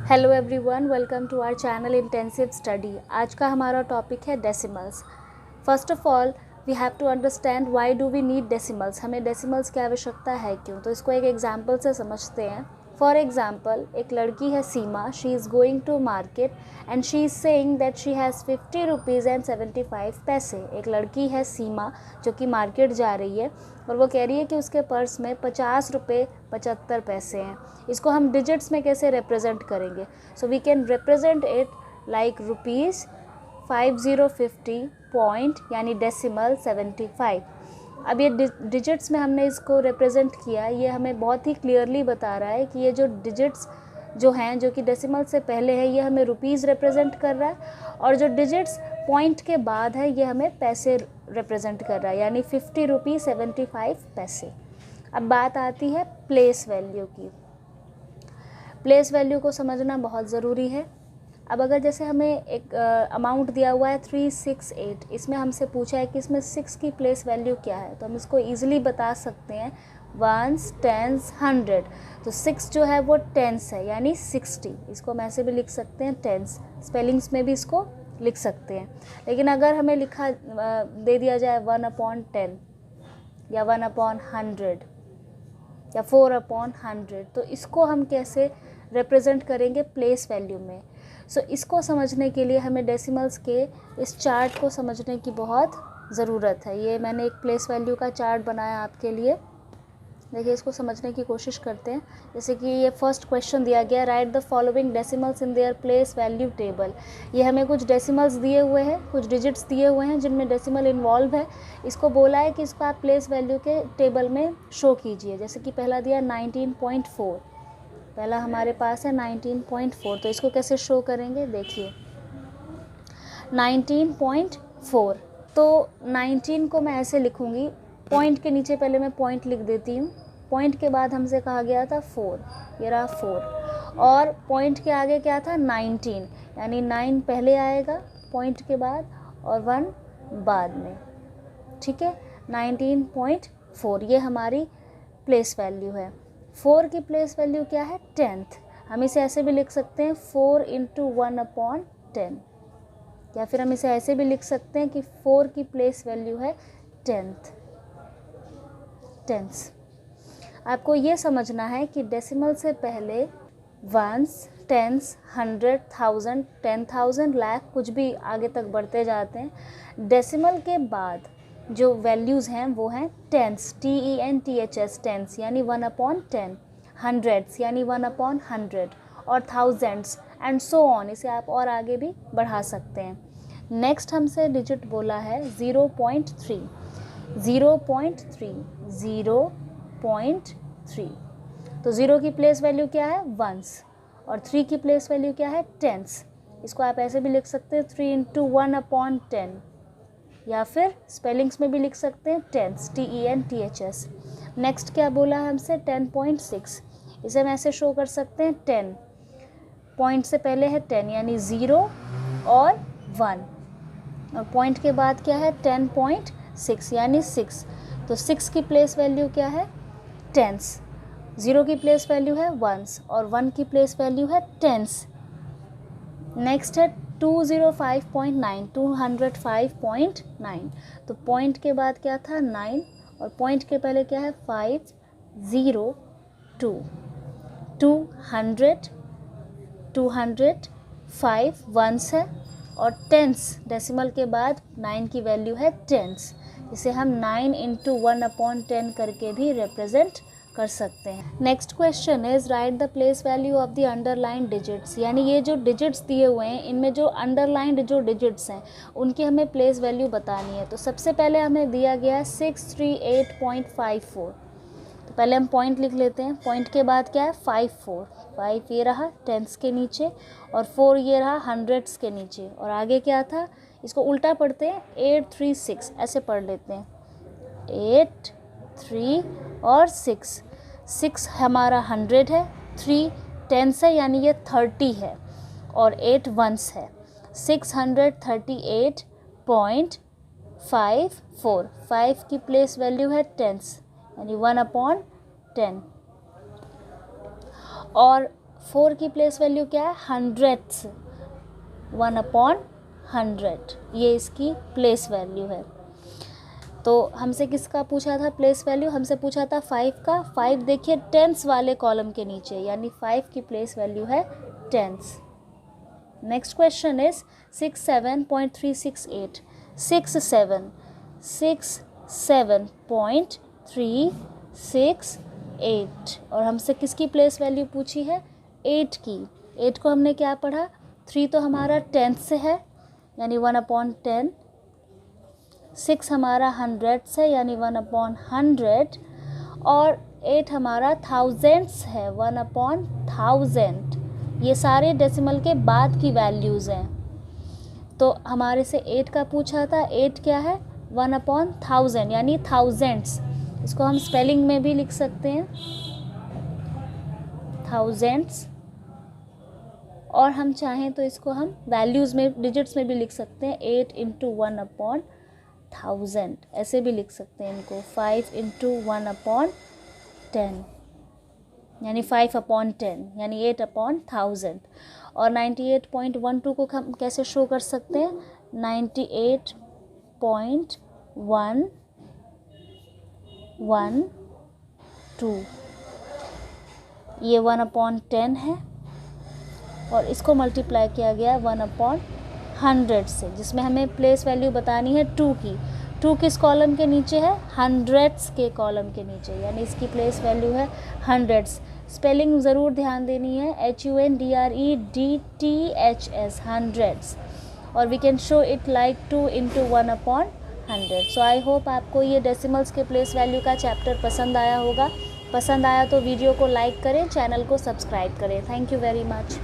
Hello everyone, welcome to our channel intensive study. आज का हमारा टॉपिक है decimals. First of all we have to understand why do we need decimals. हमें decimals की आवश्यकता है क्यों, तो इसको एक एग्जांपल से समझते हैं। फॉर एग्जांपल, एक लड़की है Seema, she is going to market and she is saying that she has 50 rupees and 75 paise. एक लड़की है सीमा जो कि मार्केट जा रही है और वो कह रही है कि उसके पर्स में 50 रुपये 75 पैसे हैं। इसको हम डिजिट्स में कैसे रिप्रेजेंट करेंगे? So we can represent it like rupees 5050 point यानी डेसिमल 75। अब ये डिजिट्स में हमने इसको रिप्रेजेंट किया, ये हमें बहुत ही क्लियरली बता रहा है कि ये जो डिजिट्स जो हैं जो कि डेसिमल से पहले है ये हमें रुपीज़ रिप्रेजेंट कर रहा है, और जो डिजिट्स पॉइंट के बाद है ये हमें पैसे रिप्रेजेंट कर रहा है, यानी 50 रुपी 75 पैसे। अब बात आती है प्लेस वैल्यू की। प्लेस वैल्यू को समझना बहुत ज़रूरी है। अब अगर जैसे हमें एक अमाउंट दिया हुआ है 368, इसमें हमसे पूछा है कि इसमें 6 की प्लेस वैल्यू क्या है, तो हम इसको ईजिली बता सकते हैं, वंस, टेंस, 100। तो 6 जो है वो टेंस है यानी 60। इसको हम ऐसे भी लिख सकते हैं टेंस, स्पेलिंग्स में भी इसको लिख सकते हैं। लेकिन अगर हमें लिखा दे दिया जाए 1/10 या 1/100 या 4/100, तो इसको हम कैसे रिप्रेजेंट करेंगे प्लेस वैल्यू में? सो इसको समझने के लिए हमें डेसिमल्स के इस चार्ट को समझने की बहुत ज़रूरत है। ये मैंने एक प्लेस वैल्यू का चार्ट बनाया आपके लिए, देखिए इसको समझने की कोशिश करते हैं। जैसे कि ये फर्स्ट क्वेश्चन दिया गया, right the following decimals in their place value table. ये हमें कुछ डेसिमल्स दिए हुए हैं, कुछ डिजिट्स दिए हुए हैं जिनमें डेसिमल इन्वॉल्व है। इसको बोला है कि इसको आप प्लेस वैल्यू के टेबल में शो कीजिए। जैसे कि पहला दिया 19.4, पहला हमारे पास है 19.4, तो इसको कैसे शो करेंगे? देखिए 19.4, तो 19 को मैं ऐसे लिखूँगी, पॉइंट के नीचे पहले मैं पॉइंट लिख देती हूँ। पॉइंट के बाद हमसे कहा गया था 4, ये रहा 4, और पॉइंट के आगे क्या था 19, यानी 9 पहले आएगा पॉइंट के बाद और 1 बाद में। ठीक है, 19.4 ये हमारी प्लेस वैल्यू है। 4 की प्लेस वैल्यू क्या है? 10th। हम इसे ऐसे भी लिख सकते हैं 4 × 1/10, या फिर हम इसे ऐसे भी लिख सकते हैं कि 4 की प्लेस वैल्यू है 10th। टेंस। आपको ये समझना है कि डेसिमल से पहले वंस, टेंस, 100, 1000, 10,000, लाख, कुछ भी आगे तक बढ़ते जाते हैं। डेसिमल के बाद जो वैल्यूज़ हैं वो हैं टेंस, TENTHS, टेंस यानी 1/10, हंड्रेड्स यानी 1/100, और थाउजेंड्स एंड सो ऑन, इसे आप और आगे भी बढ़ा सकते हैं। नेक्स्ट हमसे डिजिट बोला है 0.3, 0.3, 0.3। तो 0 की प्लेस वैल्यू क्या है? वंस, और 3 की प्लेस वैल्यू क्या है? टेंस। इसको आप ऐसे भी लिख सकते हैं 3 × 1/10, या फिर स्पेलिंग्स में भी लिख सकते हैं टेंस, TENTHS। नेक्स्ट क्या बोला है हमसे? 10.6, इसे हम ऐसे शो कर सकते हैं 10, पॉइंट से पहले है 10 यानी 0 और 1, और पॉइंट के बाद क्या है? 10.6 यानी 6। तो 6 की प्लेस वैल्यू क्या है? टेंस। 0 की प्लेस वैल्यू है वंस, और 1 की प्लेस वैल्यू है टेंस। नेक्स्ट है 205.9, 205.9। तो पॉइंट के बाद क्या था? 9, और पॉइंट के पहले क्या है? 5, 0, 2, 200, 205 वंस है, और टेंस डेसिमल के बाद 9 की वैल्यू है टेंस। इसे हम 9 × 1/10 करके भी रिप्रेजेंट कर सकते हैं। Next question is right the place value of the underline digits. यानी ये जो डिजिट्स दिए हुए हैं इनमें जो अंडरलाइंड जो डिजिट्स हैं उनकी हमें प्लेस वैल्यू बतानी है। तो सबसे पहले हमें दिया गया है 638.54, तो पहले हम पॉइंट लिख लेते हैं। पॉइंट के बाद क्या है? 54, 5 ये रहा टेंस के नीचे, और 4 ये रहा हंड्रेड्स के नीचे, और आगे क्या था? इसको उल्टा पढ़ते हैं, 836 ऐसे पढ़ लेते हैं, 8, 3 और 6। 6 हमारा 100 है, 3 टेंस है यानी ये 30 है, और 8 वंस है। 638.54, 5 की प्लेस वैल्यू है टेंस यानी 1/10, और 4 की प्लेस वैल्यू क्या है? हंड्रेड्स, 1/100, ये इसकी प्लेस वैल्यू है। तो हमसे किसका पूछा था प्लेस वैल्यू? हमसे पूछा था 5 का। 5 देखिए टेंस वाले कॉलम के नीचे, यानी 5 की प्लेस वैल्यू है टेंस। Next question is 67.368। 67.368 और हमसे किसकी प्लेस वैल्यू पूछी है? 8 की। 8 को हमने क्या पढ़ा? 3 तो हमारा टेंथ से है यानी 1/10। 6 हमारा हंड्रेड्स है यानी 1/100 और 8 हमारा थाउजेंड्स है 1/1000। ये सारे डेसिमल के बाद की वैल्यूज़ हैं। तो हमारे से 8 का पूछा था। 8 क्या है? 1/1000 यानी थाउजेंड्स। इसको हम स्पेलिंग में भी लिख सकते हैं, थाउजेंड्स, और हम चाहें तो इसको हम वैल्यूज़ में, डिजिट्स में भी लिख सकते हैं। 8 × 1/1000 ऐसे भी लिख सकते हैं इनको। 5 × 1/10 यानी 5/10 यानी 8/1000। और 98.12 को हम कैसे शो कर सकते हैं? 98.112, ये 1/10 है और इसको मल्टीप्लाई किया गया 1/100 से, जिसमें हमें प्लेस वैल्यू बतानी है 2 की। 2 किस कॉलम के नीचे है? हंड्रेड्स के कॉलम के नीचे, यानी इसकी प्लेस वैल्यू है हंड्रेड्स। स्पेलिंग ज़रूर ध्यान देनी है, HUNDREDTHS, हंड्रेड्स। और we can show it like 2 × 1/100। So I hope आपको ये डेसिमल्स के प्लेस वैल्यू का चैप्टर पसंद आया होगा। पसंद आया तो वीडियो को लाइक करें, चैनल को सब्सक्राइब करें। Thank you very much.